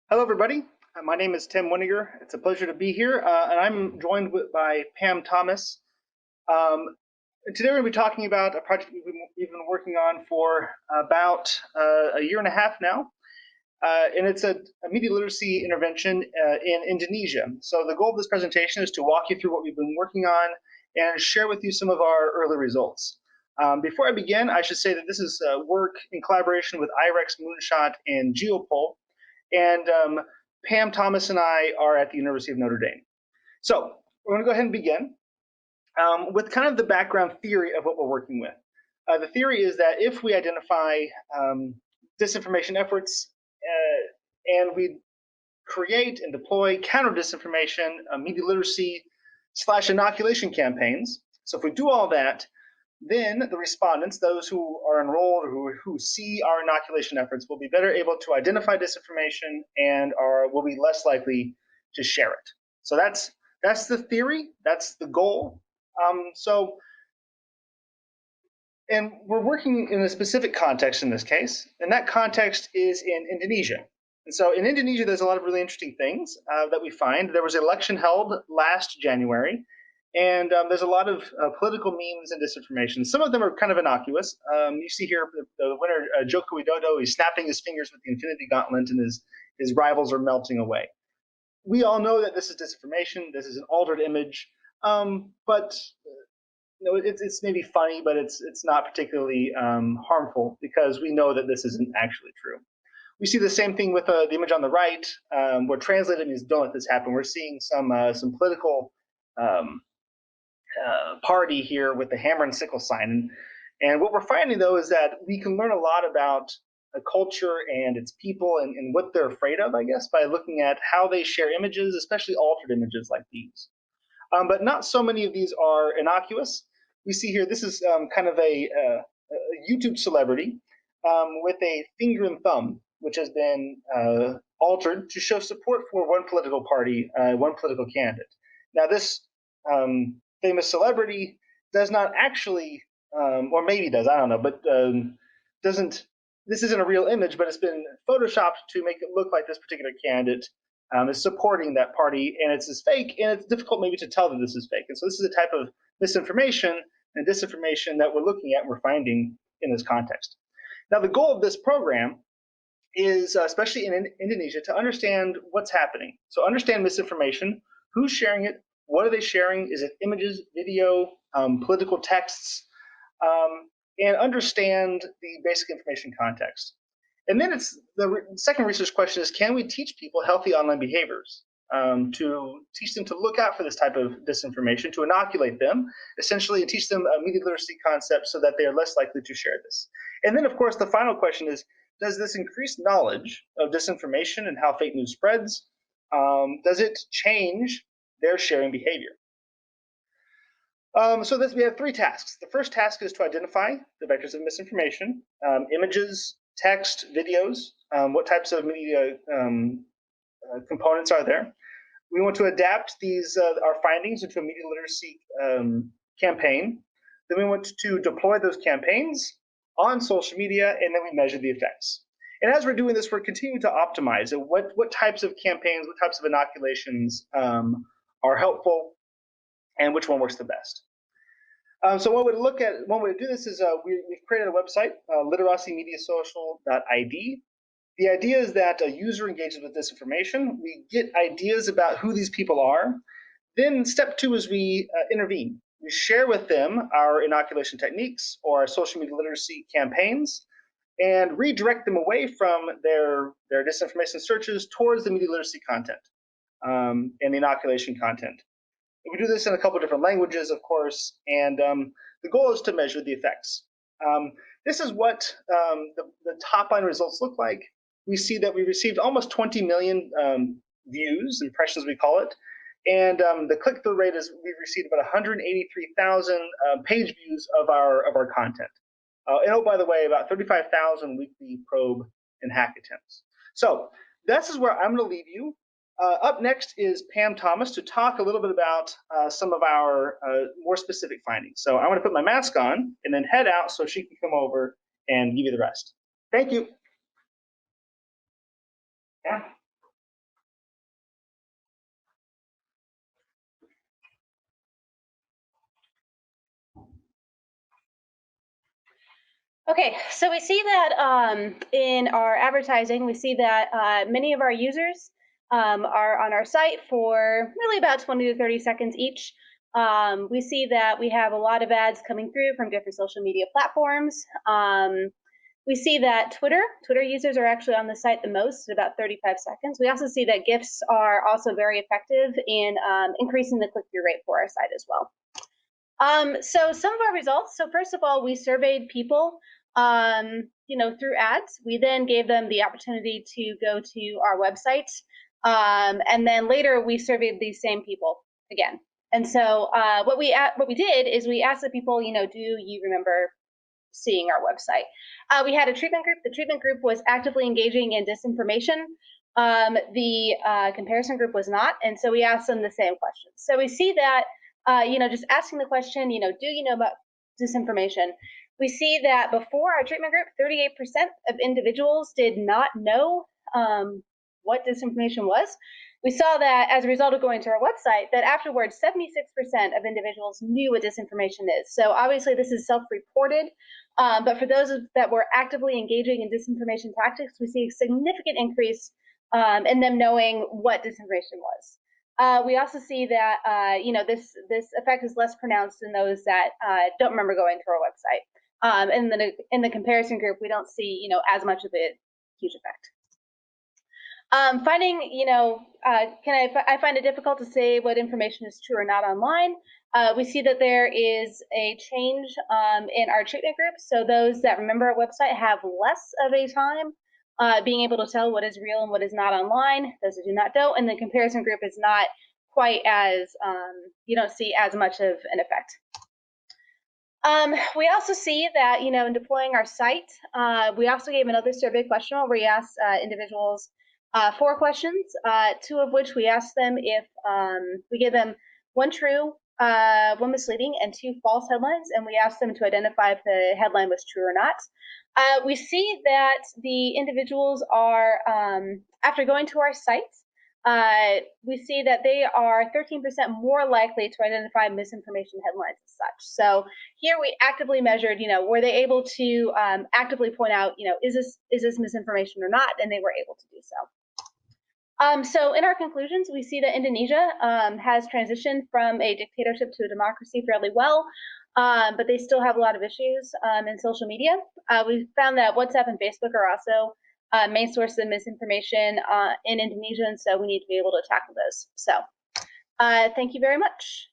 Hello, everybody. My name is Tim Weninger. It's a pleasure to be here, and I'm joined by Pam Thomas. And today we're going to be talking about a project we've been working on for about a year and a half now, and it's a media literacy intervention in Indonesia. So the goal of this presentation is to walk you through what we've been working on and share with you some of our early results. Before I begin, I should say that this is work in collaboration with IREX Moonshot and Geopol, and Pam Thomas and I are at the University of Notre Dame. So we're going to go ahead and begin with kind of the background theory of what we're working with. The theory is that if we identify disinformation efforts and we create and deploy counter disinformation, media literacy / inoculation campaigns, so if we do all that, then the respondents, those who are enrolled or who see our inoculation efforts, will be better able to identify disinformation and will be less likely to share it. So that's the theory, that's the goal. And we're working in a specific context in this case, and that context is in Indonesia. And so in Indonesia, there's a lot of really interesting things that we find. There was an election held last January, and there's a lot of political memes and disinformation. Some of them are kind of innocuous. You see here the winner, Joko Widodo, he's snapping his fingers with the Infinity Gauntlet, and his rivals are melting away. We all know that this is disinformation. This is an altered image, but it's maybe funny, but it's not particularly harmful because we know that this isn't actually true. We see the same thing with the image on the right, where translated means don't let this happen. We're seeing some political party here with the hammer and sickle sign. And what we're finding, though, is that we can learn a lot about a culture and its people and what they're afraid of, I guess, by looking at how they share images, especially altered images like these. But not so many of these are innocuous. We see here, this is kind of a YouTube celebrity with a finger and thumb, which has been altered to show support for one political party, one political candidate. Now, this famous celebrity does not actually, or maybe does, I don't know, but doesn't. This isn't a real image, but it's been photoshopped to make it look like this particular candidate is supporting that party, and it's fake, and it's difficult maybe to tell that this is fake. And so this is a type of misinformation and disinformation that we're looking at and we're finding in this context. Now, the goal of this program is, especially in Indonesia, to understand what's happening. So understand misinformation, who's sharing it, what are they sharing, is it images, video, political texts, and understand the basic information context. And then it's the second research question is, can we teach people healthy online behaviors? To teach them to look out for this type of disinformation, to inoculate them, essentially teach them a media literacy concept so that they are less likely to share this. And then, of course, the final question is, does this increase knowledge of disinformation and how fake news spreads? Does it change their sharing behavior? So we have three tasks. The first task is to identify the vectors of misinformation, images, text, videos, what types of media components are there. We want to adapt our findings into a media literacy campaign. Then we want to deploy those campaigns on social media, and then we measure the effects. And as we're doing this, we're continuing to optimize what types of campaigns, what types of inoculations are helpful, and which one works the best. So one way to do this is we've created a website, literacymediasocial.id. The idea is that a user engages with this information. We get ideas about who these people are. Then step two is we intervene. We share with them our inoculation techniques or our social media literacy campaigns and redirect them away from their disinformation searches towards the media literacy content and the inoculation content. We do this in a couple of different languages, of course, and the goal is to measure the effects. This is what the top line results look like. We see that we received almost 20 million views, impressions we call it, and the click-through rate is we've received about 183,000 page views of our content. And oh, by the way, about 35,000 weekly probe and hack attempts. So this is where I'm going to leave you. Up next is Pam Thomas to talk a little bit about some of our more specific findings. So I'm going to put my mask on and then head out so she can come over and give you the rest. Thank you. Yeah. Okay, so we see that in our advertising, we see that many of our users are on our site for really about 20 to 30 seconds each. We see that we have a lot of ads coming through from different social media platforms. We see that Twitter users are actually on the site the most at about 35 seconds. We also see that GIFs are also very effective in increasing the click-through rate for our site as well. So some of our results. So first of all, we surveyed people, through ads. We then gave them the opportunity to go to our website, and then later we surveyed these same people again. And so what we did is we asked the people, do you remember seeing our website? We had a treatment group. The treatment group was actively engaging in disinformation. The comparison group was not, and so we asked them the same questions. So we see that just asking the question, do you know about disinformation? We see that before our treatment group, 38% of individuals did not know what disinformation was. We saw that as a result of going to our website, that afterwards, 76% of individuals knew what disinformation is. So obviously, this is self-reported, but for those that were actively engaging in disinformation tactics, we see a significant increase in them knowing what disinformation was. We also see that this effect is less pronounced in those that don't remember going to our website. And then in the comparison group, we don't see as much of a huge effect. Finding, I find it difficult to say what information is true or not online. We see that there is a change in our treatment groups. So those that remember our website have less of a time being able to tell what is real and what is not online. Those that do not don't, and the comparison group is not quite as you don't see as much of an effect. We also see that in deploying our site, we also gave another survey question where we asked individuals 4 questions, 2 of which we asked them if we gave them 1 true, 1 misleading, and 2 false headlines, and we asked them to identify if the headline was true or not. We see that the individuals are, after going to our site, we see that they are 13% more likely to identify misinformation headlines as such. So here we actively measured, were they able to actively point out, is this misinformation or not? And they were able to do so. So in our conclusions, we see that Indonesia has transitioned from a dictatorship to a democracy fairly well, but they still have a lot of issues in social media. We found that WhatsApp and Facebook are also main sources of misinformation in Indonesia, and so we need to be able to tackle those. So thank you very much.